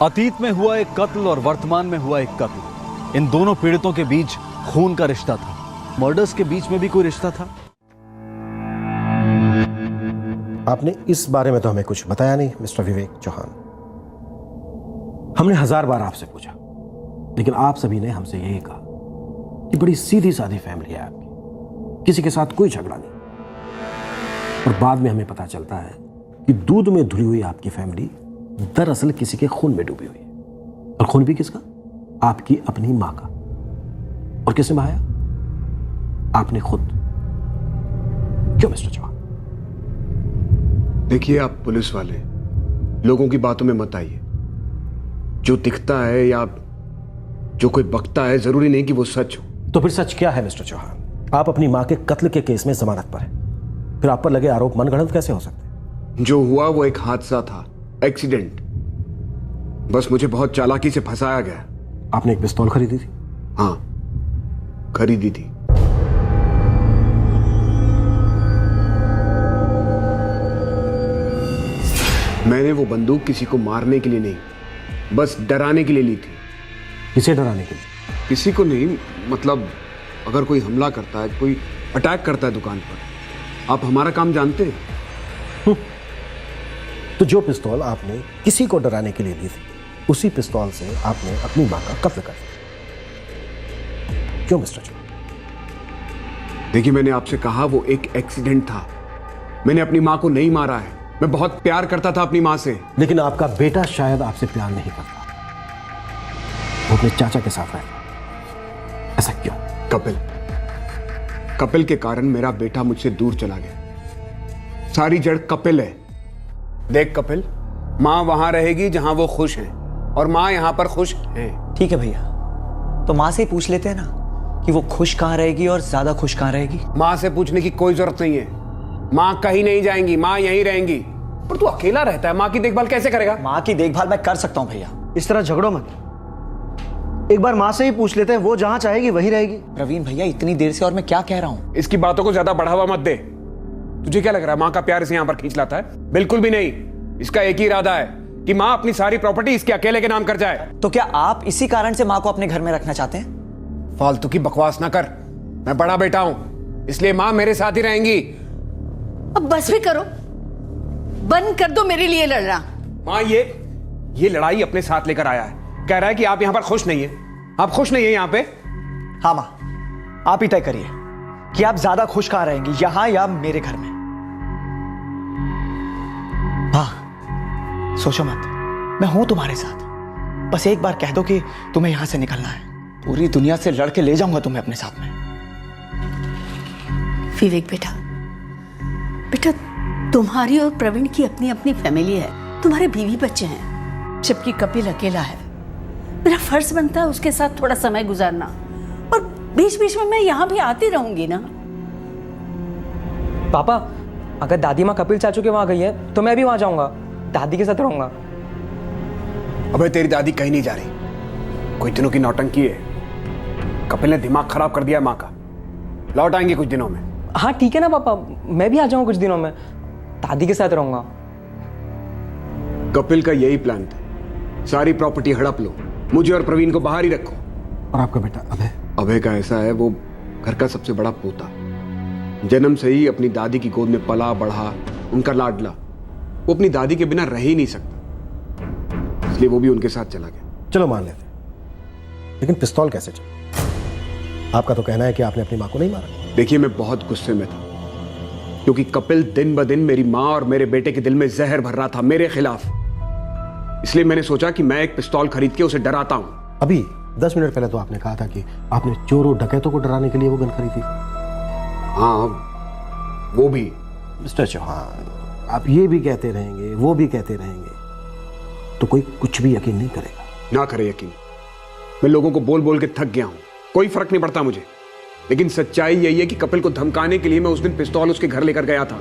अतीत में हुआ एक कत्ल और वर्तमान में हुआ एक कत्ल, इन दोनों पीड़ितों के बीच खून का रिश्ता था। मर्डर्स के बीच में भी कोई रिश्ता था? आपने इस बारे में तो हमें कुछ बताया नहीं मिस्टर विवेक चौहान। हमने 1000 बार आपसे पूछा, लेकिन आप सभी ने हमसे यही कहा कि बड़ी सीधी सादी फैमिली है आपकी, किसी के साथ कोई झगड़ा नहीं। और बाद में हमें पता चलता है कि दूध में धुली हुई आपकी फैमिली दरअसल किसी के खून में डूबी हुई है। और खून भी किसका? आपकी अपनी मां का। और किसने बहाया? आपने खुद। क्यों मिस्टर चौहान? देखिए, आप पुलिस वाले लोगों की बातों में मत आइए। जो दिखता है या जो कोई बकता है जरूरी नहीं कि वो सच हो। तो फिर सच क्या है मिस्टर चौहान? आप अपनी मां के कत्ल के केस में जमानत पर हैं, फिर आप पर लगे आरोप मनगढ़ंत कैसे हो सकते? जो हुआ वो एक हादसा था, एक्सीडेंट। बस मुझे बहुत चालाकी से फंसाया गया। आपने एक पिस्तौल खरीदी थी? हाँ, खरीदी थी। मैंने वो बंदूक किसी को मारने के लिए नहीं, बस डराने के लिए ली थी। किसे डराने के लिए? किसी को नहीं, मतलब अगर कोई हमला करता है, कोई अटैक करता है दुकान पर। आप हमारा काम जानते हैं। तो जो पिस्तौल आपने किसी को डराने के लिए ली थी, उसी पिस्तौल से आपने अपनी मां का कत्ल कर दिया। क्यों मिस्टर चौहान? देखिए, मैंने आपसे कहा वो एक एक्सीडेंट था। मैंने अपनी मां को नहीं मारा है। मैं बहुत प्यार करता था अपनी मां से। लेकिन आपका बेटा शायद आपसे प्यार नहीं करता, वो अपने चाचा के साथ रहता। ऐसा क्यों? कपिल के कारण मेरा बेटा मुझसे दूर चला गया। सारी जड़ कपिल है। देख कपिल, मां वहां रहेगी जहां वो खुश है, और मां यहां पर खुश है। ठीक है भैया, तो मां से ही पूछ लेते हैं ना कि वो खुश कहां रहेगी और ज्यादा खुश कहां रहेगी। मां से पूछने की कोई जरूरत नहीं है। मां कहीं नहीं जाएंगी, मां यहीं रहेंगी। पर तू अकेला रहता है, मां की देखभाल कैसे करेगा? मां की देखभाल मैं कर सकता हूं भैया। इस तरह झगड़ो मत, एक बार मां से ही पूछ लेते हैं, वो जहां चाहेगी वहीं रहेगी। प्रवीण भैया, इतनी देर से और मैं क्या कह रहा हूं? इसकी बातों को ज्यादा बढ़ावा मत दे। तुझे क्या लग रहा है मां का प्यार इसे यहां पर खींच लाता है? बिल्कुल भी नहीं। इसका एक ही इरादा है कि मां अपनी सारी प्रॉपर्टी इसके अकेले के नाम कर जाए। तो क्या आप इसी कारण से मां को अपने घर में रखना चाहते हैं? फालतू की बकवास ना कर। मैं बड़ा बेटा हूं, इसलिए मां मेरे साथ ही रहेंगी। अब बस भी करो, बंद कर दो मेरे लिए लड़ना। मां ये लड़ाई अपने साथ लेकर आया है। कह रहा है कि आप यहां पर खुश नहीं है। आप खुश नहीं है यहां पे? हाँ मां, आप ही तय करिए कि आप ज्यादा खुश कहां रहेंगी, यहां या मेरे घर में। हाँ, सोचो मत, मैं हूं तुम्हारे साथ। बस एक बार कह दो कि तुम्हें यहां से निकलना है, पूरी दुनिया से लड़के ले जाऊंगा तुम्हें अपने साथ में। विवेक बेटा, तुम्हारी और प्रवीण की अपनी अपनी फैमिली है, तुम्हारे बीवी बच्चे हैं, जबकि कपिल अकेला है। मेरा फर्ज बनता है उसके साथ थोड़ा समय गुजारना, और बीच बीच में मैं यहाँ भी आती रहूंगी ना। पापा, अगर दादी माँ कपिल चाचू के वहां गई है तो मैं भी वहां जाऊंगा, दादी के साथ रहूंगा। अबे तेरी दादी कहीं नहीं जा रही, कुछ दिनों की नौटंकी है। कपिल ने दिमाग खराब कर दिया माँ का। लौट आएंगे कुछ दिनों में। हाँ ठीक है ना पापा, मैं भी आ जाऊंगा कुछ दिनों में, दादी के साथ रहूंगा। कपिल का यही प्लान था, सारी प्रॉपर्टी हड़प लो, मुझे और प्रवीण को बाहर ही रखो। और आपका बेटा अभय? अभय का ऐसा है, वो घर का सबसे बड़ा पोता, जन्म से ही अपनी दादी की गोद में पला बढ़ा, उनका लाडला। वो अपनी दादी के बिना रह ही नहीं सकता, इसलिए वो भी उनके साथ चला गया। चलो मान लेते, लेकिन पिस्तौल कैसे चला? आपका तो कहना है कि आपने अपनी मां को नहीं मारा। देखिए, मैं बहुत गुस्से में था, क्योंकि कपिल दिन ब दिन मेरी मां और मेरे बेटे के दिल में जहर भर रहा था मेरे खिलाफ। इसलिए मैंने सोचा कि मैं एक पिस्तौल खरीद के उसे डराता हूं। अभी 10 मिनट पहले तो आपने कहा था कि आपने चोरों डकैतों को डराने के लिए वो गन खरीदी। हाँ, वो भी। मिस्टर चौहान, आप ये भी कहते रहेंगे, वो भी कहते रहेंगे, तो कोई कुछ भी यकीन नहीं करेगा। ना करे यकीन। मैं लोगों को बोल बोल के थक गया हूं, कोई फर्क नहीं पड़ता मुझे। लेकिन सच्चाई यही है कि कपिल को धमकाने के लिए मैं उस दिन पिस्तौल उसके घर लेकर गया था।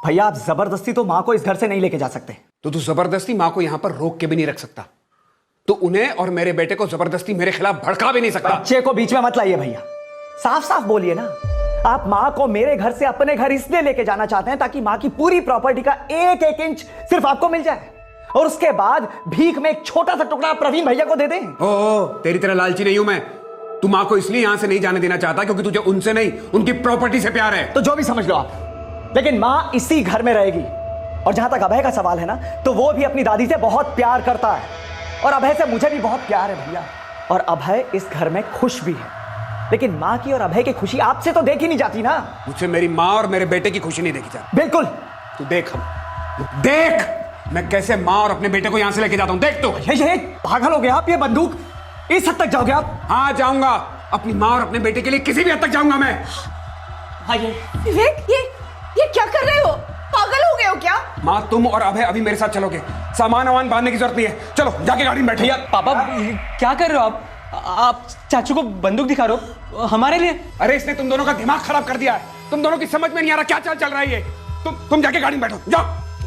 भैया, आप जबरदस्ती तो मां को इस घर से नहीं लेके जा सकते। तो तू जबरदस्ती माँ को यहां पर रोक के भी नहीं रख सकता, तो उन्हें और मेरे बेटे को जबरदस्ती मेरे खिलाफ भड़का भी नहीं सकता। बच्चे को बीच में मत लाइए भैया, साफ साफ बोलिए ना। आप माँ को मेरे घर से अपने घर इसलिए लेके जाना चाहते हैं ताकि माँ की पूरी प्रॉपर्टी का एक एक इंच सिर्फ आपको मिल जाए, और उसके बाद भीख में एक छोटा सा टुकड़ा प्रवीण भैया को दे दें। ओ, तेरी तरह लालची नहीं हूं मैं। तू माँ को इसलिए यहां से नहीं जाने देना चाहता क्योंकि तुझे उनसे नहीं, उनकी प्रॉपर्टी से प्यार है। तो जो भी समझ लो आप, लेकिन माँ इसी घर में रहेगी। और जहां तक अभय का सवाल है ना, तो वो भी अपनी दादी से बहुत प्यार करता है, और अभय से मुझे भी बहुत प्यार है भैया। और अभय इस घर में खुश भी है, लेकिन माँ की और अभय की खुशी आपसे तो देखी नहीं जाती ना। मुझसे मेरी माँ और मेरे बेटे की खुशी नहीं देखी जाती। बिल्कुल। तू देख, देख मैं कैसे माँ और अपने बेटे को यहां से लेके जाता हूं, देख। तो ये पागल हो गया आप, ये बंदूक इस हद तक जाओगे आप? हाँ जाऊंगा, अपनी माँ और अपने बेटे के लिए किसी भी हद तक जाऊंगा मैं। विवेक, ये क्या कर रहे हो? पागल हो गए हो क्या? माँ तुम और अभय अभी मेरे साथ चलोगे, सामान वामान बांधने की जरूरत नहीं है, चलो जाके गाड़ी में बैठो। भैया पापा क्या कर रहे हो आप चाचू को बंदूक दिखा रहे हो हमारे लिए? अरे इसने तुम दोनों का दिमाग खराब कर दिया है, तुम दोनों की समझ में नहीं आ रहा क्या चल रहा है ये। तुम जाके गाड़ी में बैठो, जाओ।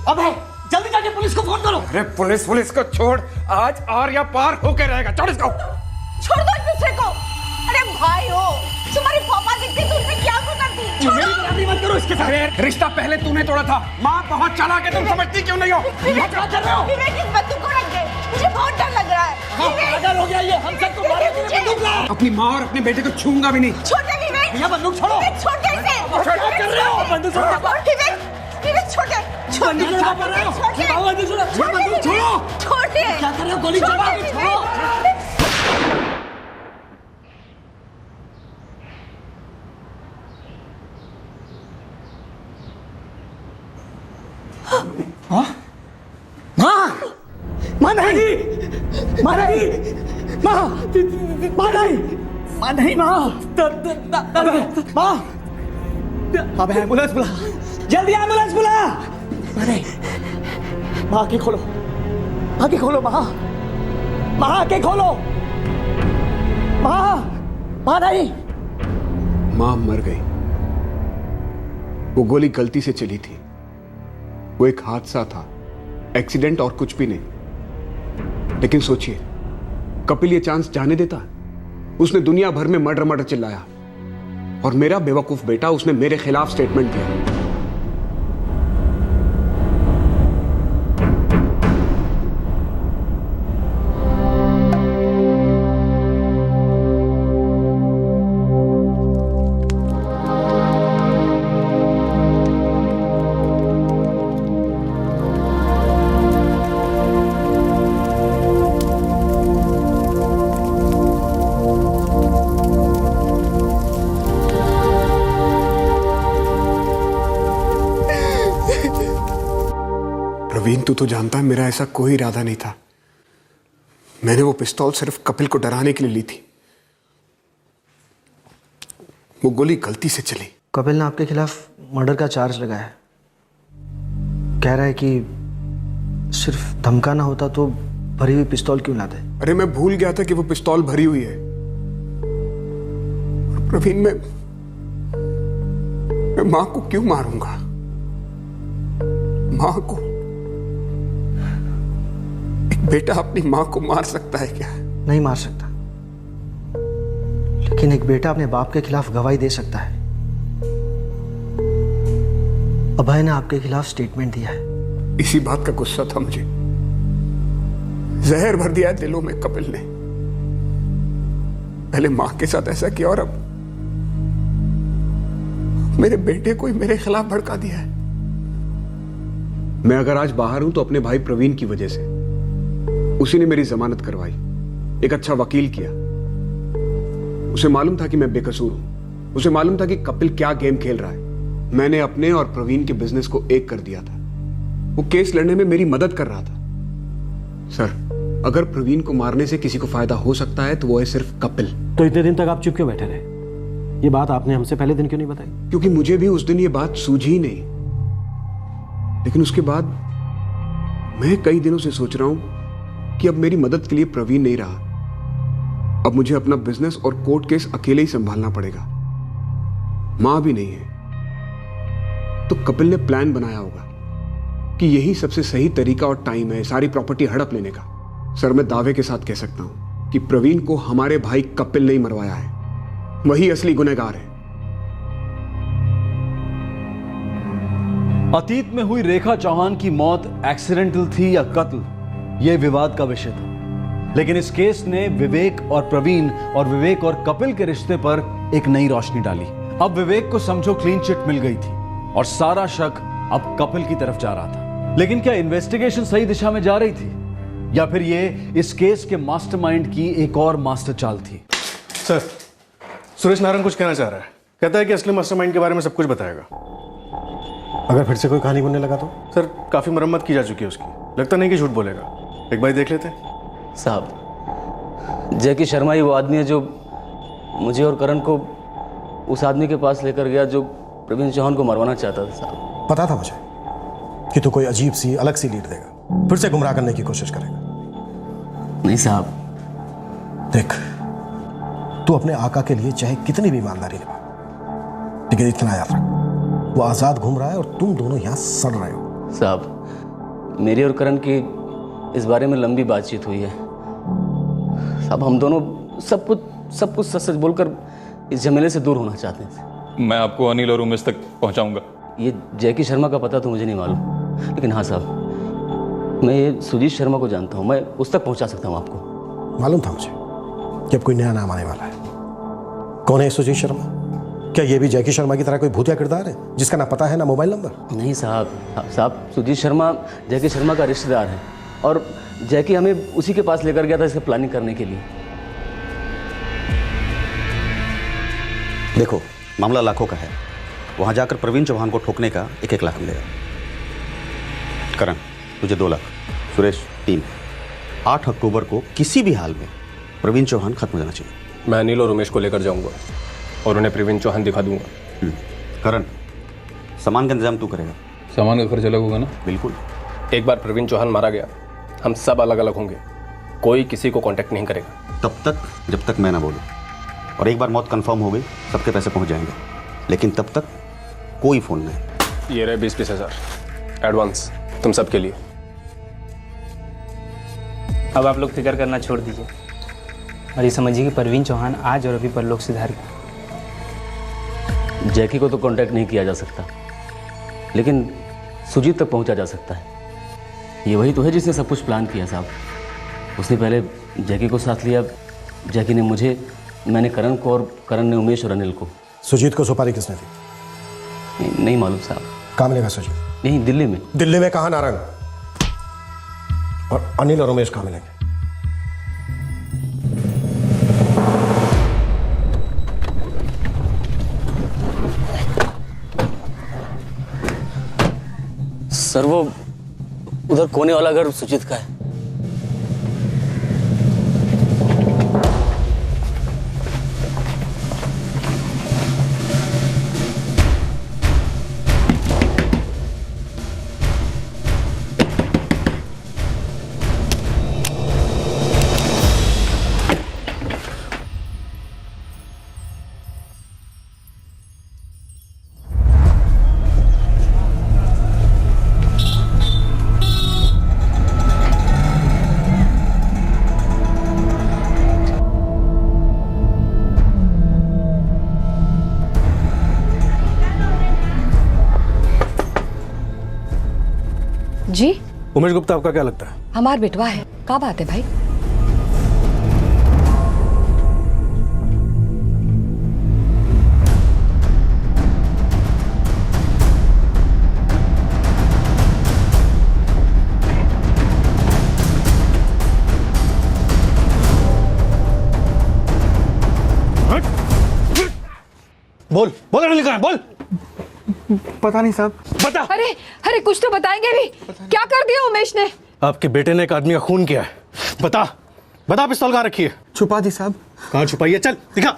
अभय जल्दी जाके पुलिस को फोन करो। अरे पुलिस को छोड़, आज आर या पार होके रहेगा, छोड़ इसको। छोड़ दो एक दूसरे को। अरे भाई हो, तुम्हारी पापा दिखते तो उनसे क्या करती? मेरी बराबरी मत करो इसके साथ। रिश्ता पहले तूने तोड़ा था, माँ बहुत चालाक है, तुम समझती क्यों नहीं हो? क्या कर रहे हो? विवेक इस बंदूक को रख दे, मुझे बहुत डर लग रहा है। पागल हो गया ये, हम सबको मारने के लिए बंदूक ला। अपनी माँ और अपने बेटे को छूंगा भी नहीं। छोटे विवेक, भैया बंदूक छोड़ो। छोड़ दे इसे। क्या कर रहे हो? बंदूक छोड़ो। विवेक छोड़ दे। बंदूक छोड़ो। बंदूक छोड़ो। बंदूक छोड़ो। छोड़ दे। क्या कर रहे हो? गोली चला के छोड़ो। माँ नहीं, माँ नहीं, माँ, माँ नहीं, माँ नहीं, माँ, माँ, अब एम्बुलेंस बुला, जल्दी एम्बुलेंस बुला। माँ नहीं, माँ आँखें खोलो, आँखें खोलो माँ, माँ आँखें खोलो, माँ, माँ नहीं। माँ मर गई, वो गोली गलती से चली थी, वो एक हादसा था, एक्सीडेंट और कुछ भी नहीं। लेकिन सोचिए, कपिल ये चांस जाने देता? उसने दुनिया भर में मर्डर मर्डर चिल्लाया, और मेरा बेवकूफ बेटा उसने मेरे खिलाफ स्टेटमेंट दिया। प्रवीण, तू तो जानता है मेरा ऐसा कोई इरादा नहीं था। मैंने वो पिस्तौल सिर्फ कपिल को डराने के लिए ली थी। वो गोली गलती से चली। कपिल ने आपके खिलाफ मर्डर का चार्ज लगाया है। कह रहा है कि सिर्फ धमकाना होता तो भरी हुई पिस्तौल क्यों लाते? अरे मैं भूल गया था कि वो पिस्तौल भरी हुई है। और प्रवीण, मैं मां को क्यों मारूंगा? मां को? एक बेटा अपनी मां को मार सकता है क्या? नहीं मार सकता, लेकिन एक बेटा अपने बाप के खिलाफ गवाही दे सकता है। अभय ने आपके खिलाफ स्टेटमेंट दिया है। इसी बात का गुस्सा था मुझे। जहर भर दिया है दिलों में कपिल ने। पहले मां के साथ ऐसा किया और अब मेरे बेटे को ही मेरे खिलाफ भड़का दिया है। मैं अगर आज बाहर हूं तो अपने भाई प्रवीण की वजह से। उसी ने मेरी जमानत करवाई, एक अच्छा वकील किया। उसे मालूम था कि मैं बेकसूर हूं। उसे मालूम था कि कपिल क्या गेम खेल रहा है। मैंने अपने और प्रवीण के बिजनेस को एक कर दिया था। वो केस लड़ने में मेरी मदद कर रहा था। सर, अगर प्रवीण को मारने से किसी को फायदा हो सकता है तो वो है सिर्फ कपिल। तो इतने दिन तक आप चुप क्यों बैठे रहे? ये बात आपने हमसे पहले दिन क्यों नहीं बताई? क्योंकि मुझे भी उस दिन ये बात सूझी ही नहीं। लेकिन उसके बाद मैं कई दिनों से सोच रहा हूं कि अब मेरी मदद के लिए प्रवीण नहीं रहा। अब मुझे अपना बिजनेस और कोर्ट केस अकेले ही संभालना पड़ेगा। मां भी नहीं है। तो कपिल ने प्लान बनाया होगा कि यही सबसे सही तरीका और टाइम है सारी प्रॉपर्टी हड़प लेने का। सर, मैं दावे के साथ कह सकता हूं कि प्रवीण को हमारे भाई कपिल ने ही मरवाया है, वही असली गुनहगार है। अतीत में हुई रेखा चौहान की मौत एक्सीडेंटल थी या कत्ल, यह विवाद का विषय था। लेकिन इस केस ने विवेक और प्रवीण और विवेक और कपिल के रिश्ते पर एक नई रोशनी डाली। अब विवेक को समझो क्लीन चिट मिल गई थी और सारा शक अब कपिल की तरफ जा रहा था। लेकिन क्या इन्वेस्टिगेशन सही दिशा में जा रही थी या फिर यह इस केस के मास्टरमाइंड की एक और मास्टर चाल थी? सर, सुरेश नारायण कुछ कहना चाह रहा है। कहता है कि असली मास्टरमाइंड के बारे में सब कुछ बताएगा। अगर फिर से कोई कहानी बनने लगा तो? सर, काफी मरम्मत की जा चुकी है उसकी, लगता नहीं कि झूठ बोलेगा। एक बार देख लेते हैं। साहब, जैकी शर्मा ही वो आदमी है जो मुझे और करण को उस आदमी के पास लेकर गया जो प्रवीण चौहान को मरवाना चाहता था। साहब, पता था मुझे कि तू कोई अजीब सी अलग सी लीड देगा, फिर से गुमराह करने की कोशिश करेगा। नहीं साहब, देख, तू अपने आका के लिए चाहे कितनी भी ईमानदारी निभा, लेकिन इतना याद रख, वो आजाद घूम रहा है और तुम दोनों यहां सड़ रहे हो। साहब, मेरी और करण की इस बारे में लंबी बातचीत हुई है। साहब, हम दोनों सब कुछ सच सच बोलकर इस झमेले से दूर होना चाहते हैं। मैं आपको अनिल और उमेश तक पहुंचाऊंगा। ये जैकी शर्मा का पता तो मुझे नहीं मालूम, लेकिन हाँ साहब, मैं ये सुजीत शर्मा को जानता हूँ, मैं उस तक पहुंचा सकता हूँ आपको। मालूम था मुझे कि अब कोई नया नाम आने वाला है। कौन है सुजीत शर्मा? क्या ये भी जैकी शर्मा की तरह कोई भूतिया किरदार है जिसका ना पता है ना मोबाइल नंबर? नहीं साहब, सुजीत शर्मा जैकी शर्मा का रिश्तेदार है और जैकी हमें उसी के पास लेकर गया था इसकी प्लानिंग करने के लिए। देखो, मामला लाखों का है। वहां जाकर प्रवीण चौहान को ठोकने का 1-1 लाख मिलेगा। करण, तुझे 2 लाख, सुरेश 3। 8 अक्टूबर को किसी भी हाल में प्रवीण चौहान खत्म हो जाना चाहिए। मैं अनिल और उमेश को लेकर जाऊंगा और उन्हें प्रवीण चौहान दिखा दूंगा। करण, सामान का इंतजाम तू करेगा। सामान का खर्च अलग होगा ना? बिल्कुल। एक बार प्रवीण चौहान मारा गया, हम सब अलग अलग होंगे, कोई किसी को कांटेक्ट नहीं करेगा। तब तक जब तक मैं ना बोलूं, और एक बार मौत कंफर्म हो गई सबके पैसे पहुंच जाएंगे, लेकिन तब तक कोई फोन नहीं। ये रहे 20-20 हज़ार एडवांस तुम सबके लिए। अब आप लोग फिक्र करना छोड़ दीजिए और ये समझिए कि प्रवीण चौहान आज और अभी परलोक सिधार गया। जैकी को तो कांटेक्ट नहीं किया जा सकता, लेकिन सुजीत तक पहुंचा जा सकता है। ये वही तो है जिसने सब कुछ प्लान किया साहब। उसने पहले जैकी को साथ लिया, जैकी ने मुझे, मैंने करण को और करण ने उमेश और अनिल को। सुजीत को सुपारी किसने दी? नहीं मालूम साहब। कहाँ मिलेगा सुजीत? नहीं, दिल्ली में। दिल्ली में कहाँ नारंग? और अनिल और उमेश कहाँ मिलेंगे? सर, वो उधर कोने वाला घर सुजीत का है। जी, उमेश गुप्ता आपका क्या लगता है? हमार बेटवा है। क्या बात है भाई? बोल बोल, अनिल कहाँ है? बोल। पता नहीं साहब। बता। अरे अरे, कुछ तो बताएंगे भी। क्या कर दिया उमेश ने? आपके बेटे ने एक आदमी का खून किया है। बता बता, पिस्तौल कहाँ रखी है? छुपा दी साहब। कहाँ छुपाई है? चल दिखा।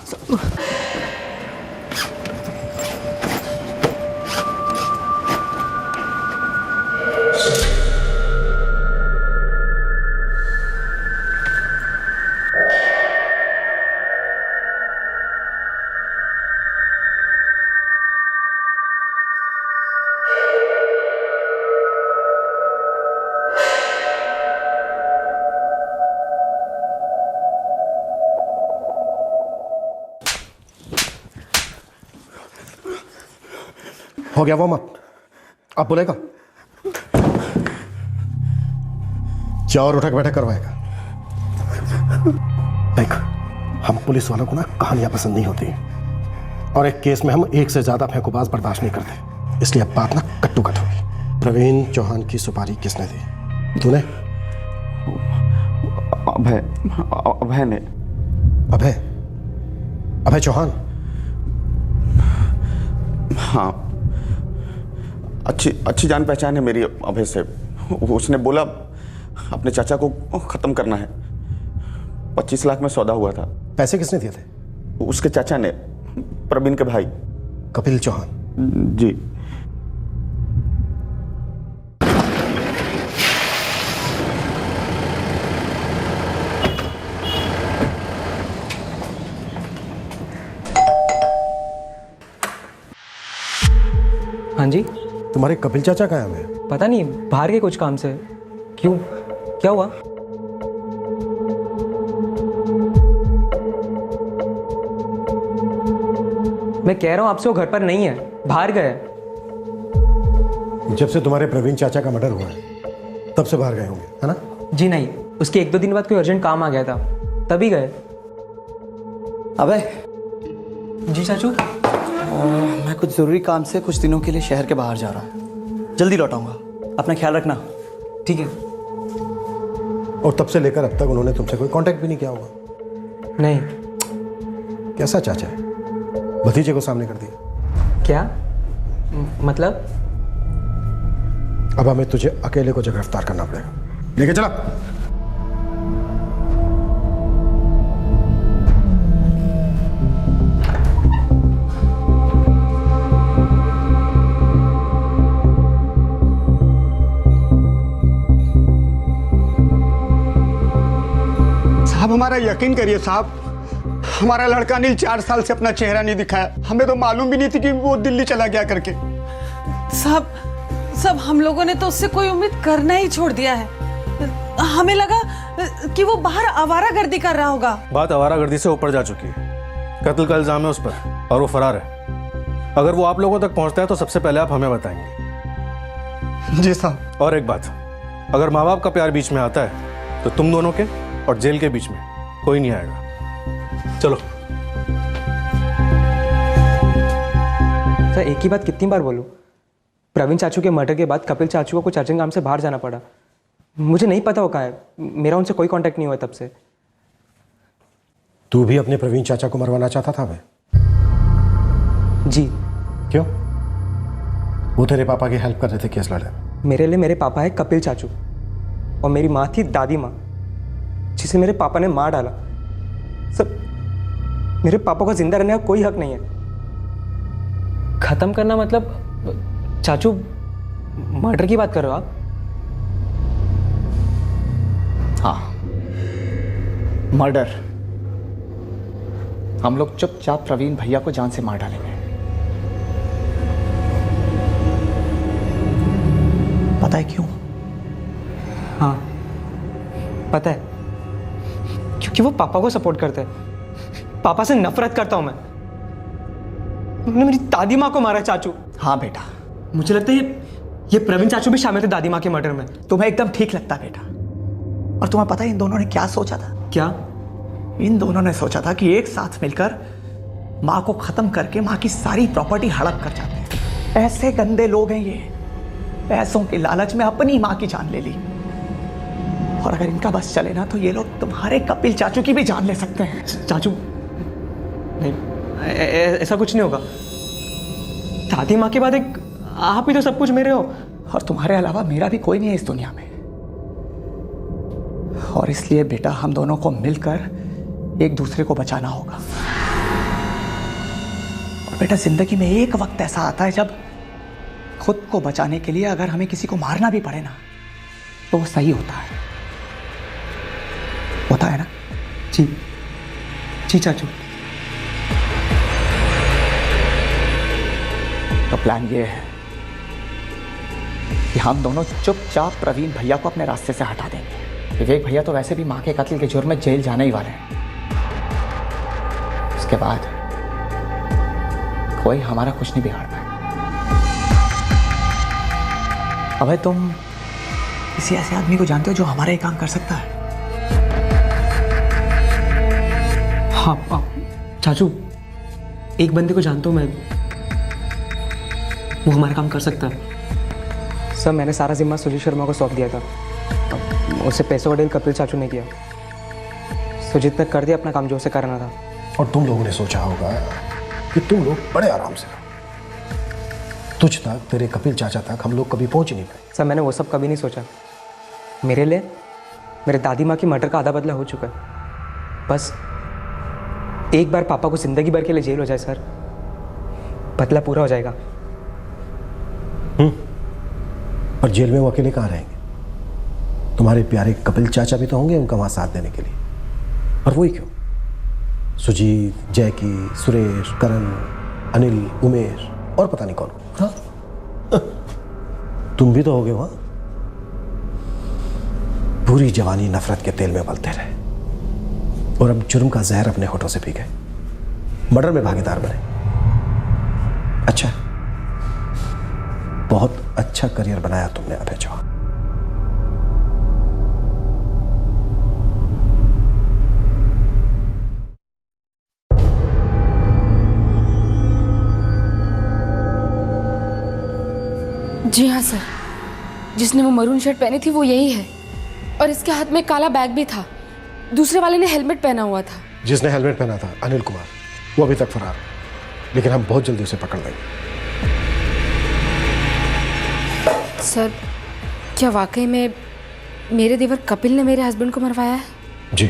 हो गया वार्म अप, अब बोलेगा? क्या और उठक बैठक करवाएगा? देख, हम पुलिस वालों को ना कहानियां पसंद नहीं होती, और एक केस में हम एक से ज्यादा फेंकूबाज बर्दाश्त नहीं करते, इसलिए अब बात ना कट्टू कट होगी। प्रवीण चौहान की सुपारी किसने दी? तूने? अभय ने। अभय? अभय चौहान? हाँ, अच्छी जान पहचान है मेरी अभय से। उसने बोला अपने चाचा को खत्म करना है। 25 लाख में सौदा हुआ था। पैसे किसने दिए थे? उसके चाचा ने, प्रवीण के भाई कपिल चौहान। जी। हाँ जी। तुम्हारे कपिल चाचा कहाँ हैं? पता नहीं, बाहर के कुछ काम से। क्यों, क्या हुआ? मैं कह रहा हूँ आपसे, वो घर पर नहीं है, बाहर गए। जब से तुम्हारे प्रवीण चाचा का मर्डर हुआ है तब से बाहर गए होंगे, है ना? जी नहीं, उसके 1-2 दिन बाद कोई अर्जेंट काम आ गया था, तभी गए। अबे जी चाचू। मैं कुछ ज़रूरी काम से कुछ दिनों के लिए शहर के बाहर जा रहा हूँ, जल्दी लौटाऊंगा, अपना ख्याल रखना। ठीक है। और तब से लेकर अब तक उन्होंने तुमसे कोई कांटेक्ट भी नहीं किया होगा? नहीं। कैसा चाचा है? भतीजे को सामने कर दिया। क्या मतलब? अब हमें तुझे अकेले को गिरफ्तार करना पड़ेगा। लेके चला। साहब हमारा यकीन करिए साहब, हमारा लड़का अनिल 4 साल से अपना चेहरा नहीं दिखाया। हमें तो मालूम भी नहीं थी कि वो दिल्ली चला गया करके। सब हम लोगों ने तो उससे कोई उम्मीद करना ही छोड़ दिया है। हमें लगा कि वो बाहर आवारागर्दी कर रहा होगा। बात आवारागर्दी से ऊपर जा चुकी है। कत्ल का इल्जाम है उस पर और वो फरार है। अगर वो आप लोगों तक पहुंचता है तो सबसे पहले आप हमें बताएंगे। जी साहब। और एक बात, अगर माँ बाप का प्यार बीच में आता है तो तुम दोनों के और जेल के बीच में कोई नहीं आएगा। चलो। सर, एक ही बात कितनी बार बोलूं? प्रवीण चाचू के मर्डर के बाद कपिल चाचू को कुछ अर्जेंट काम से बाहर जाना पड़ा। मुझे नहीं पता वो कहाँ है, मेरा उनसे कोई कांटेक्ट नहीं हुआ तब से। तू भी अपने प्रवीण चाचा को मरवाना चाहता था भाई? जी। क्यों? वो तेरे पापा की हेल्प कर रहे थे केस लड़ने में। मेरे लिए मेरे पापा है कपिल चाचू, और मेरी माँ थी दादी माँ, जिसे मेरे पापा ने मार डाला। सब मेरे पापा को जिंदा रहने का कोई हक नहीं है। खत्म करना मतलब? चाचू, मर्डर की बात कर रहे हो आप? हाँ, मर्डर। हम लोग चुपचाप प्रवीण भैया को जान से मार डालेंगे। पता है क्यों? हाँ पता है, क्योंकि वो पापा को सपोर्ट करते हैं। पापा से नफरत करता हूं मैं। उन्होंने मेरी दादी माँ को मारा चाचू। हाँ बेटा, मुझे लगता है ये प्रवीण चाचू भी शामिल थे दादी माँ के मर्डर में। तुम्हें एकदम ठीक लगता बेटा। और तुम्हें पता है इन दोनों ने क्या सोचा था? क्या? इन दोनों ने सोचा था कि एक साथ मिलकर माँ को खत्म करके माँ की सारी प्रॉपर्टी हड़प कर जाते हैं। ऐसे गंदे लोग हैं ये, पैसों के लालच में अपनी माँ की जान ले ली। और अगर इनका बस चले ना तो ये लोग तुम्हारे कपिल चाचू की भी जान ले सकते हैं। चाचू नहीं, ऐसा कुछ नहीं होगा। दादी माँ के बाद एक आप ही तो सब कुछ मेरे हो। और तुम्हारे अलावा मेरा भी कोई नहीं है इस दुनिया में। और इसलिए बेटा हम दोनों को मिलकर एक दूसरे को बचाना होगा। और बेटा जिंदगी में एक वक्त ऐसा आता है जब खुद को बचाने के लिए अगर हमें किसी को मारना भी पड़े ना तो वो सही होता है। होता है ना? जी जी चाचू। तो प्लान ये है कि हम दोनों चुपचाप प्रवीण भैया को अपने रास्ते से हटा देंगे। विवेक भैया तो वैसे भी मां के कत्ल के जुर्म में जेल जाने ही वाले हैं। उसके बाद कोई हमारा कुछ नहीं बिगाड़ पाएगा। अबे तुम किसी ऐसे आदमी को जानते हो जो हमारा ये काम कर सकता है? हाँ चाचू, एक बंदे को जानता हूँ मैं, वो हमारा काम कर सकता है। सर मैंने सारा जिम्मा सुजीत शर्मा को सौंप दिया था, उससे पैसों का डील कपिल चाचू ने किया। सुजीत ने कर दिया अपना काम जो उसे करना था। और तुम लोगों ने सोचा होगा कि तुम लोग बड़े आराम से रहो, तुझ तक, तेरे कपिल चाचा तक हम लोग कभी पहुंच ही नहीं पाए। सर मैंने वो सब कभी नहीं सोचा। मेरे लिए मेरे दादी माँ की मर्डर का आधा बदला हो चुका है। बस एक बार पापा को जिंदगी भर के लिए जेल हो जाए सर, बदला पूरा हो जाएगा। और जेल में वो अकेले कहाँ रहेंगे? तुम्हारे प्यारे कपिल चाचा भी तो होंगे उनका वहां साथ देने के लिए। और वही क्यों, सुजीत, जैकी, सुरेश, करण, अनिल, उमेश और पता नहीं कौन। हाँ? तुम भी तो होगे वहां। पूरी जवानी नफरत के तेल में उबलते रहे और अब जुर्म का जहर अपने होठों से पी गए, मर्डर में भागीदार बने। अच्छा, बहुत अच्छा करियर बनाया तुमने अभय चौहान। जी हाँ सर, जिसने वो मरून शर्ट पहनी थी वो यही है, और इसके हाथ में काला बैग भी था। दूसरे वाले ने हेलमेट पहना हुआ था। जिसने हेलमेट पहना था अनिल कुमार, वो अभी तक फरार है, लेकिन हम बहुत जल्दी उसे पकड़ लेंगे। सर क्या वाकई में मेरे देवर कपिल ने मेरे हस्बैंड को मरवाया है? जी,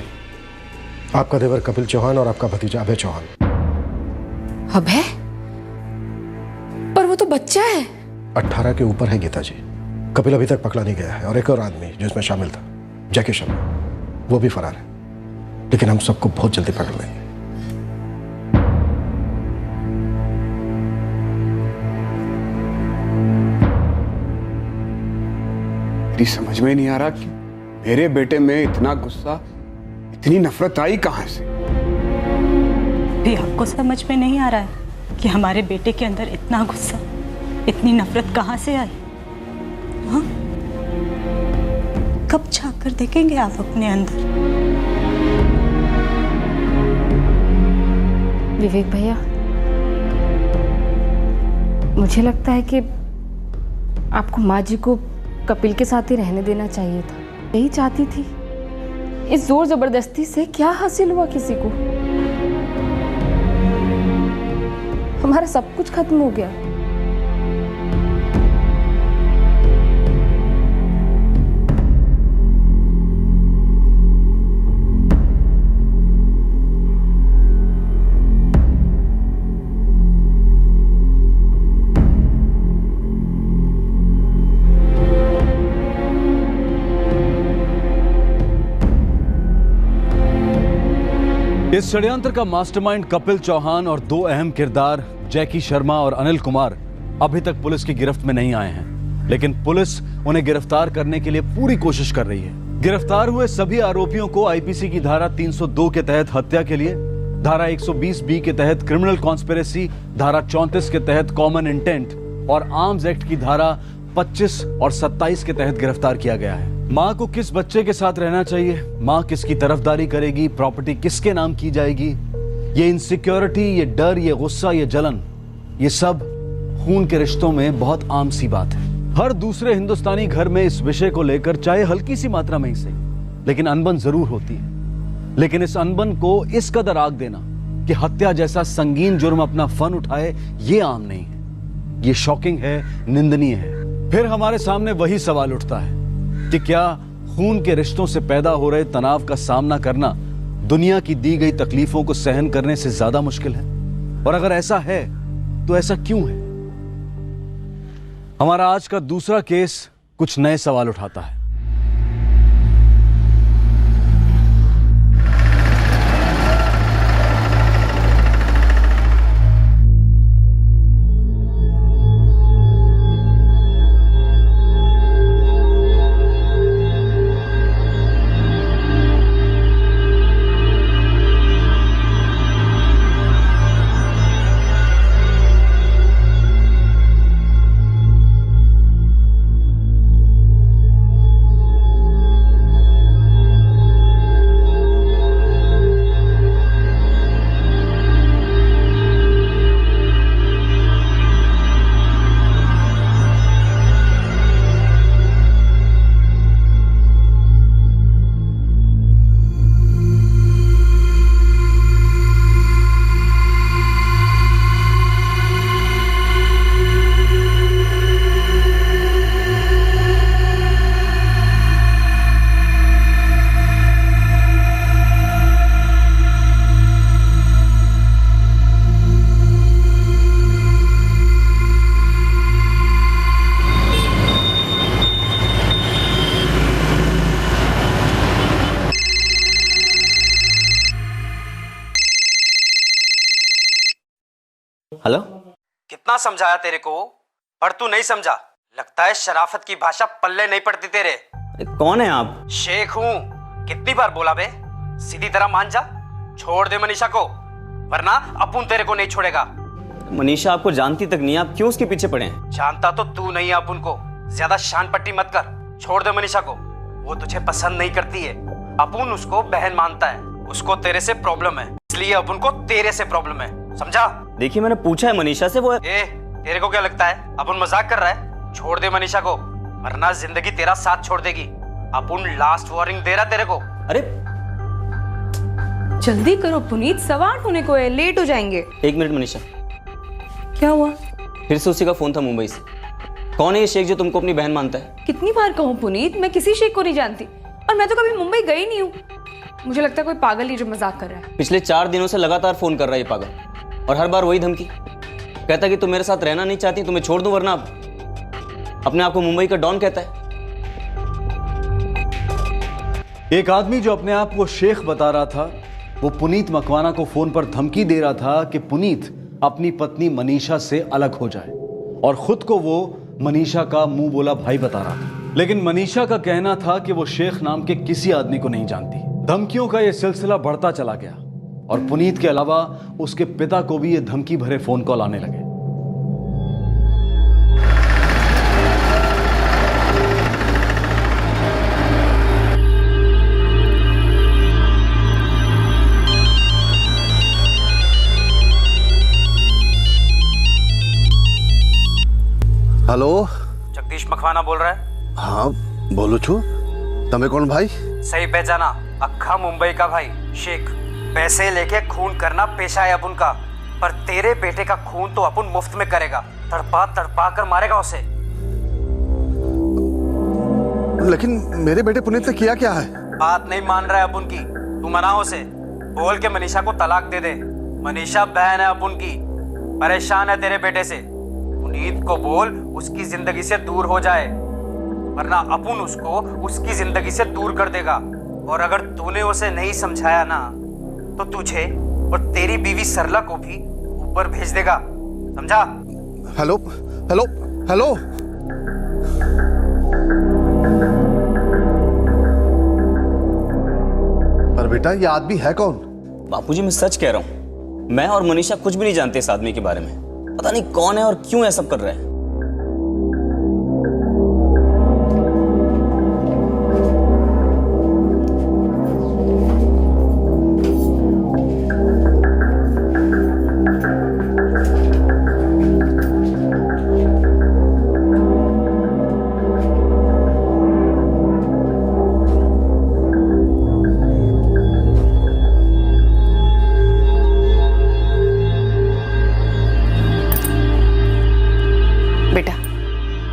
आपका देवर कपिल चौहान और आपका भतीजा अभय चौहान। अभय? पर वो तो बच्चा है। 18 के ऊपर है गीता जी। कपिल अभी तक पकड़ा नहीं गया है और एक और आदमी जो इसमें शामिल था, जैकी शर्मा, वो भी फरार है, लेकिन हम सबको बहुत जल्दी पकड़ लेंगे। मेरी समझ में नहीं आ रहा कि मेरे बेटे में इतना गुस्सा, इतनी नफरत आई कहां से? भी आपको समझ में नहीं आ रहा है कि हमारे बेटे के अंदर इतना गुस्सा, इतनी नफरत कहां से आई? हाँ? कब झांक कर देखेंगे आप अपने अंदर? विवेक भैया, मुझे लगता है कि आपको माँ जी को कपिल के साथ ही रहने देना चाहिए था। यही चाहती थी। इस जोर जबरदस्ती से क्या हासिल हुआ किसी को? हमारा सब कुछ खत्म हो गया। इस षड्यंत्र का मास्टरमाइंड कपिल चौहान और दो अहम किरदार जैकी शर्मा और अनिल कुमार अभी तक पुलिस की गिरफ्त में नहीं आए हैं, लेकिन पुलिस उन्हें गिरफ्तार करने के लिए पूरी कोशिश कर रही है। गिरफ्तार हुए सभी आरोपियों को आईपीसी की धारा 302 के तहत हत्या के लिए, धारा 120 बी के तहत क्रिमिनल कॉन्स्पिरेसी, धारा 34 के तहत कॉमन इंटेंट और आर्म्स एक्ट की धारा 25 और 27 के तहत गिरफ्तार किया गया है। माँ को किस बच्चे के साथ रहना चाहिए, माँ किसकी तरफदारी करेगी, प्रॉपर्टी किसके नाम की जाएगी, ये इनसिक्योरिटी, ये डर, ये गुस्सा, ये जलन, ये सब खून के रिश्तों में बहुत आम सी बात है। हर दूसरे हिंदुस्तानी घर में इस विषय को लेकर चाहे हल्की सी मात्रा में ही सही, लेकिन अनबन जरूर होती है। लेकिन इस अनबन को इस कदर आग देना कि हत्या जैसा संगीन जुर्म अपना फन उठाए, ये आम नहीं है। ये शॉकिंग है, निंदनीय है। फिर हमारे सामने वही सवाल उठता है कि क्या खून के रिश्तों से पैदा हो रहे तनाव का सामना करना दुनिया की दी गई तकलीफों को सहन करने से ज्यादा मुश्किल है? और अगर ऐसा है तो ऐसा क्यों है? हमारा आज का दूसरा केस कुछ नए सवाल उठाता है। हेलो। कितना समझाया तेरे को, पर तू नहीं समझा। लगता है शराफत की भाषा पल्ले नहीं पड़ती तेरे। कौन है आप? शेख हूँ। कितनी बार बोला बे, सीधी तरह मान जा, छोड़ दे मनीषा को, वरना अपुन तेरे को नहीं छोड़ेगा। मनीषा आपको जानती तक नहीं, आप क्यों उसके पीछे पड़े हैं? जानता तो तू नहीं है अपुन को। ज्यादा शान पट्टी मत कर, छोड़ दे मनीषा को। वो तुझे पसंद नहीं करती है। अपुन उसको बहन मानता है। उसको तेरे से प्रॉब्लम है, इसलिए अपुन को तेरे से प्रॉब्लम है, समझा? देखिए मैंने पूछा है मनीषा से, वो तेरे को क्या लगता है अपुन मजाक कर रहा है? छोड़ दे मनीषा को, वरना जिंदगी तेरा साथ छोड़ देगी। अपुन लास्ट वार्निंग दे रहा तेरे को। अरे जल्दी करो पुनीत, 8:15 होने को है, लेट हो जाएंगे। 1 मिनट मनीषा। क्या हुआ? फिर से उसी का फोन था मुंबई से। कौन है ये शेख जो तुमको अपनी बहन मानता है? कितनी बार कहूँ पुनीत, मैं किसी शेख को नहीं जानती, और मैं तो कभी मुंबई गई नहीं हूँ। मुझे लगता है कोई पागल ही जो मजाक कर रहा है। पिछले 4 दिनों से लगातार फोन कर रहा है ये पागल, और हर बार वही धमकी। कहता कि तुम मेरे साथ रहना नहीं चाहती, तुम्हें छोड़ दूं, वरना अपने आप को मुंबई का डॉन कहता है। एक आदमी जो अपने आप को शेख बता रहा था, वो पुनीत मकवाना को फोन पर धमकी दे रहा था कि पुनीत अपनी पत्नी मनीषा से अलग हो जाए, और खुद को वो मनीषा का मुंह बोला भाई बता रहा था। लेकिन मनीषा का कहना था कि वो शेख नाम के किसी आदमी को नहीं जानती। धमकियों का यह सिलसिला बढ़ता चला गया, और पुनीत के अलावा उसके पिता को भी ये धमकी भरे फोन कॉल आने लगे। हेलो, जगदीश मकवाना बोल रहा है? हाँ बोलो छू, तमें कौन भाई? सही पहचाना, अक्खा मुंबई का भाई शेख। पैसे लेके खून करना पेशा है अपुन का, पर तेरे बेटे का खून तो अपुन मुफ्त में करेगा। तड़पा तड़पा कर मारेगा उसे। लेकिन मेरे बेटे पुनीत ने किया क्या है? बात नहीं मान रहा है अपुन की, तू मना उसे। बोल के मनीषा को तलाक दे दे। मनीषा बहन है अपुन की, परेशान है तेरे बेटे से। पुनीत को बोल उसकी जिंदगी से दूर हो जाए, वरना अपुन उसको उसकी जिंदगी से दूर कर देगा। और अगर तूने उसे नहीं समझाया ना, तो तुझे और तेरी बीवी सरला को भी ऊपर भेज देगा, समझा? हेलो हेलो हेलो, पर बेटा ये आदमी है कौन? बापूजी मैं सच कह रहा हूँ, मैं और मनीषा कुछ भी नहीं जानते इस आदमी के बारे में। पता नहीं कौन है और क्यों ऐसा कर रहा है।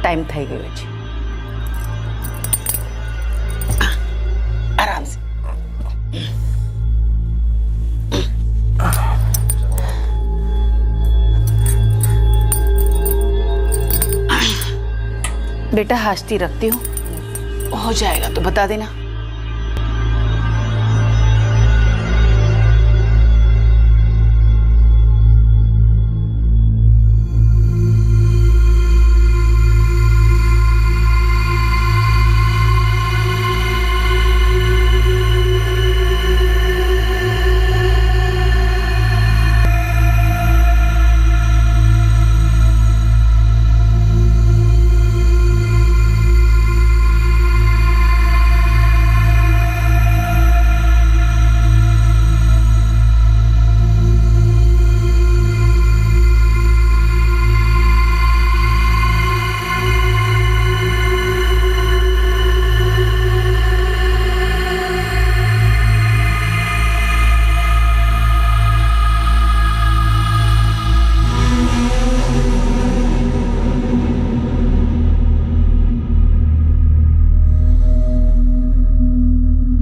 टाइम થઈ ગયો છે, આરામ से। बेटा हाजती रखती हूँ, हो जाएगा तो बता देना।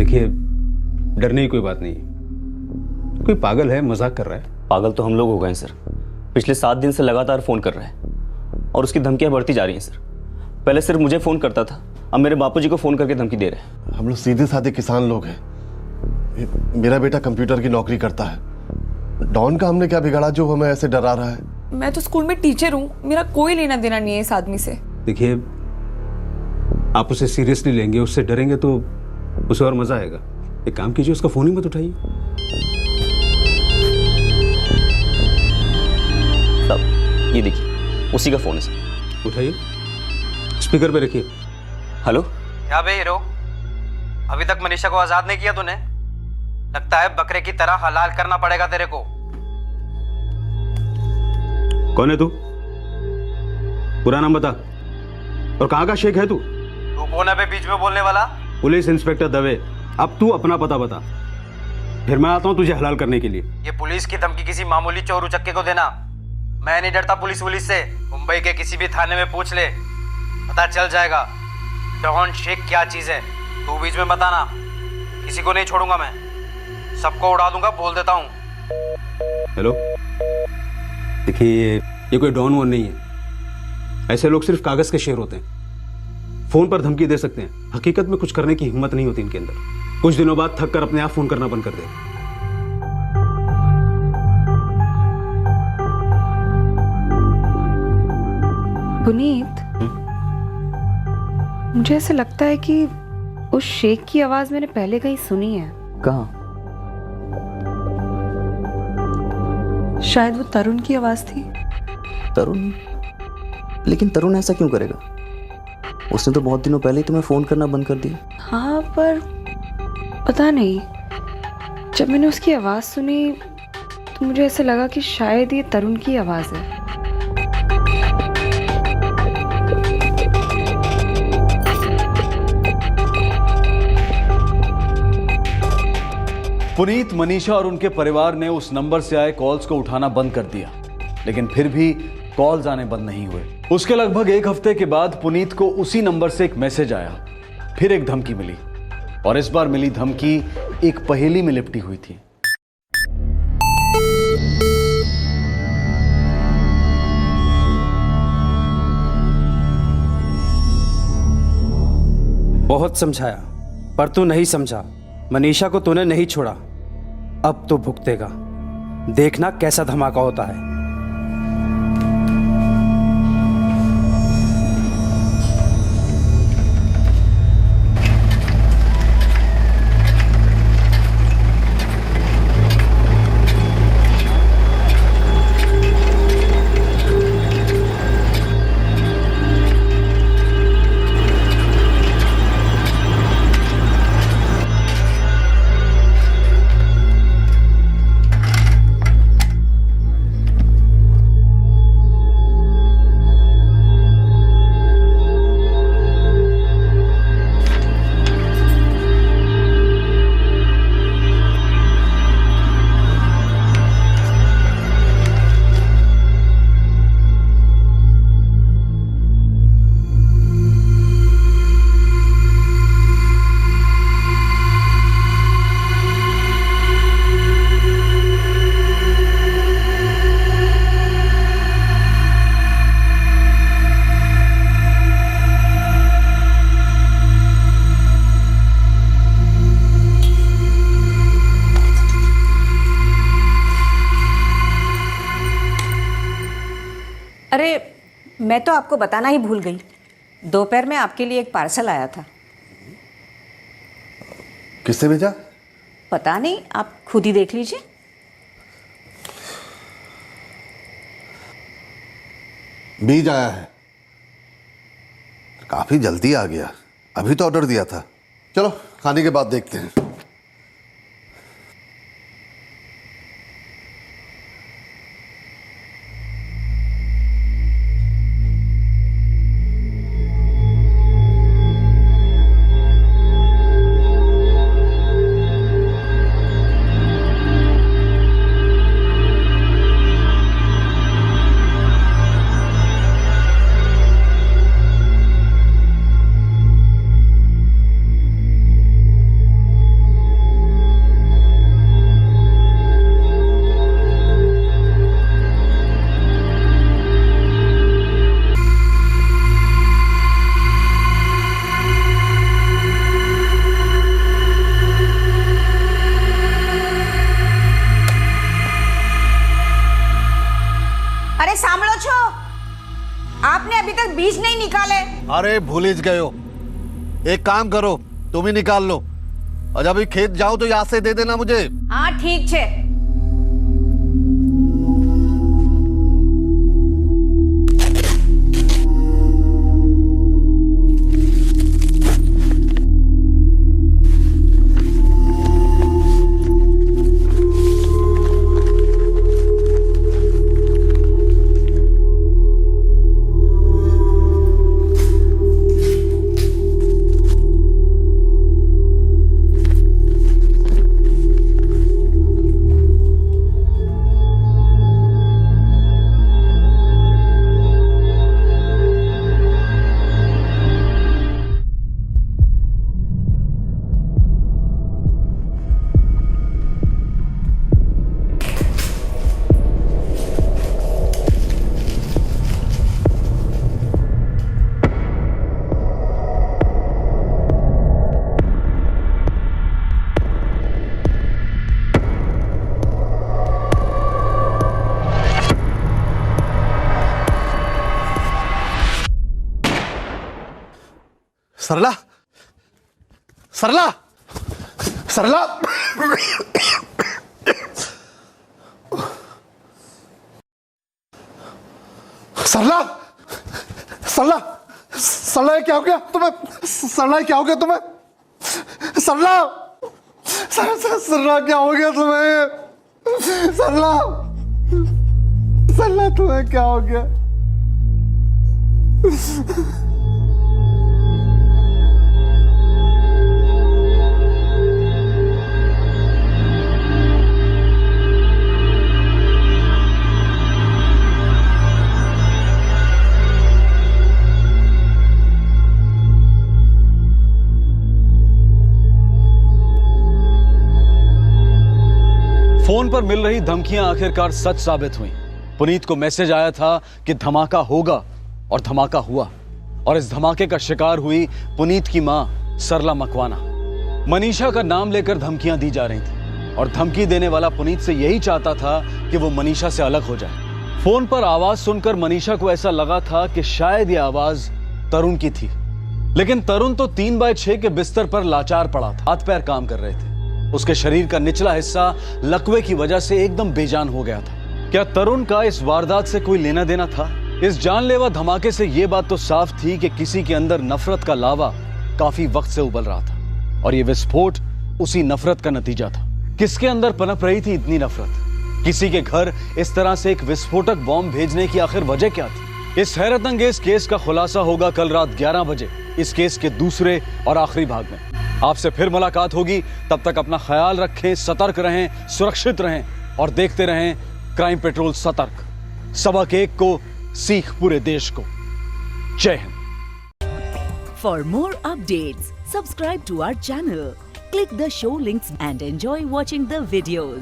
देखिए, डरने की कोई बात नहीं है। कोई पागल है, मजाक कर रहा है। पागल तो हम लोग हो गए हैं सर। पिछले 7 दिन से लगातार फ़ोन कर रहा है और उसकी धमकियाँ बढ़ती जा रही हैं सर। पहले सिर्फ मुझे फ़ोन करता था, अब मेरे बापूजी को फ़ोन करके धमकी दे रहे हैं। हम लोग सीधे साधे किसान लोग हैं। मेरा बेटा कंप्यूटर की नौकरी करता है। डॉन का हमने क्या बिगाड़ा जो हमें ऐसे डरा रहा है? मैं तो स्कूल में टीचर हूँ, मेरा कोई लेना देना नहीं है इस आदमी से। देखिए, आप उसे सीरियसली लेंगे, उससे डरेंगे तो उसे और मजा आएगा। एक काम कीजिए, उसका फोन ही मत उठाइए। साहब ये देखिए, उसी का फोन है सर। उठाइए, स्पीकर पे रखिए। हेलो। क्या बे हीरो, अभी तक मनीषा को आजाद नहीं किया तूने? लगता है बकरे की तरह हलाल करना पड़ेगा तेरे को। कौन है तू? पूरा नाम बता, और कहाँ का शेख है तू? तू कौन है बे बीच में बोलने वाला? Police inspector Dave. अब तू अपना पता बता, फिर मैं आता हूँ तुझे हलाल करने के लिए। ये पुलिस की धमकी किसी मामूली चोर उचक्के को देना। मैं नहीं डरता पुलिस से। मुंबई के किसी भी थाने में पूछ ले, पता चल जाएगा डॉन शेख क्या चीज है। तू बीच में बताना, किसी को नहीं छोड़ूंगा मैं, सबको उड़ा दूंगा, बोल देता हूँ। हेलो, देखिए ये कोई डॉन वॉन नहीं है। ऐसे लोग सिर्फ कागज के शेर होते हैं, फोन पर धमकी दे सकते हैं, हकीकत में कुछ करने की हिम्मत नहीं होती इनके अंदर। कुछ दिनों बाद थक कर अपने आप फोन करना बंद कर दे। पुनीत, मुझे ऐसा लगता है कि उस शेख की आवाज मैंने पहले कहीं सुनी है। कहाँ? शायद वो तरुण की आवाज थी। तरुण? लेकिन तरुण ऐसा क्यों करेगा? उसने तो बहुत दिनों पहले ही तुम्हें फोन करना बंद कर दिया। हाँ, पर पता नहीं, जब मैंने उसकी आवाज सुनी तो मुझे ऐसा लगा कि शायद ये तरुण की आवाज है। पुनीत, मनीषा और उनके परिवार ने उस नंबर से आए कॉल्स को उठाना बंद कर दिया, लेकिन फिर भी कॉल्स आने बंद नहीं हुए। उसके लगभग एक हफ्ते के बाद पुनीत को उसी नंबर से एक मैसेज आया, फिर एक धमकी मिली, और इस बार मिली धमकी एक पहेली में लिपटी हुई थी। बहुत समझाया पर तू नहीं समझा। मनीषा को तूने नहीं छोड़ा, अब तो भुगतेगा। देखना कैसा धमाका होता है। अरे मैं तो आपको बताना ही भूल गई, दोपहर में आपके लिए एक पार्सल आया था। किससे भेजा? पता नहीं, आप खुद ही देख लीजिए। बीज आया है, काफी जल्दी आ गया। अभी तो ऑर्डर दिया था। चलो खाने के बाद देखते हैं। नहीं निकाले? अरे भूल ही गए हो। एक काम करो, तुम ही निकाल लो और जब भी खेत जाओ तो याद से दे देना मुझे। हाँ ठीक है। सरला, सरला, सरला, सरला, सरला, सरला क्या हो गया तुम्हें? सरला क्या हो गया तुम्हें? सरला, सरला क्या हो गया तुम्हें? सरला, सरला तुम्हें क्या हो गया? फोन पर मिल रही धमकियां आखिरकार सच साबित हुई। पुनीत को मैसेज आया था कि धमाका होगा और धमाका हुआ, और इस धमाके का शिकार हुई पुनीत की मां सरला मकवाना। मनीषा का नाम लेकर धमकियां दी जा रही थी और धमकी देने वाला पुनीत से यही चाहता था कि वो मनीषा से अलग हो जाए। फोन पर आवाज सुनकर मनीषा को ऐसा लगा था कि शायद ये आवाज तरुण की थी, लेकिन तरुण तो 3x6 के बिस्तर पर लाचार पड़ा था, हाथ पैर काम कर रहे थे। उसके शरीर का निचला हिस्सा लकवे की वजह से एकदम बेजान हो गया था। क्या तरुण का इस वारदात से कोई लेना देना था? इस जानलेवा धमाके से यह बात तो साफ थी कि किसी के अंदर नफरत का लावा काफी वक्त से उबल रहा था और यह विस्फोट उसी नफरत का नतीजा था। किसके अंदर पनप रही थी इतनी नफरत? किसी के घर इस तरह से एक विस्फोटक बॉम्ब भेजने की आखिर वजह क्या थी? इस हैरत अंगेज केस का खुलासा होगा कल रात 11 बजे इस केस के दूसरे और आखिरी भाग में। आपसे फिर मुलाकात होगी, तब तक अपना ख्याल रखें, सतर्क रहें, सुरक्षित रहें और देखते रहें क्राइम पेट्रोल सतर्क। सबक एक को, सीख पूरे देश को। जय Hind. For more updates subscribe to our channel, click the show links and enjoy watching the videos.